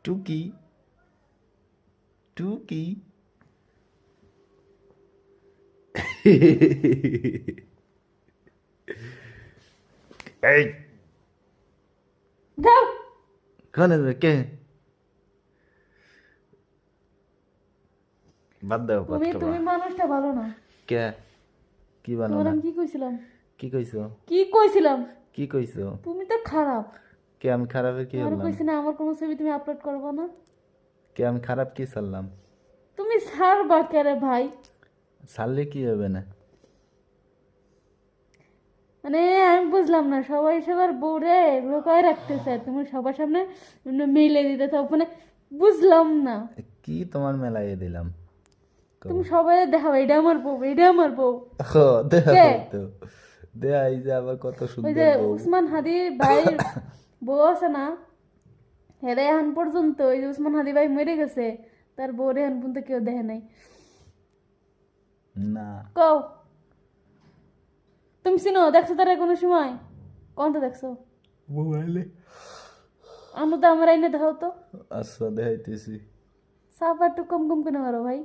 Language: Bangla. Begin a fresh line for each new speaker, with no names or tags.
টুকি টুকি এই
যাও।
কানে কে বাদ দাও
তুমি
বাচ্চা
তুমি মানুষটা ভালো না।
কে কি বানো
তোমার
না
আমি কি কইছিলাম?
কি কইছো
কি কইছিলাম?
কি কইছো
তুমি তো খারাপ।
কে আমি খারাপের কি
তোমার
বললাম
কইছি না আমার কোনো ছবি তুমি আপলোড করবো না।
কে আমি খারাপ কি চাললাম
তুমি ছাড়বা কেরে ভাই?
ছাড়লে কি হবে না
মানে আমি বুঝলাম না, সবাই সবার বউরে লুকায় রাখতেছে, তুমি সবার সামনে মেলে দিতে চাও, মানে বুঝলাম না।
কি তোমার মেলায় দিলাম তো
তুমি সবাই দেখাও এটা আমার বউ, এটা আমার বউ।
ও দেখা
কে?
তো দেয়া এই যে আবার কত
ওই যে
সুন্দর বউ
উসমান হাদি ভাইয়ের বউ আছে না, হেরে এখন পর্যন্ত ওই যে উসমান হাদি ভাই মরে গেছে, তার বউরে এখন পর্যন্ত কেউ দেখে নাই।
না
কও, তুমি চিনো? দেখছো তারা কোনো সময়? কোনটা দেখছো?
মোবাইলে
আমি তো আমার আইনে দেখাও তো।
আচ্ছা দেখাইতেছি
সাফা একটু কম কম করে মারো ভাই।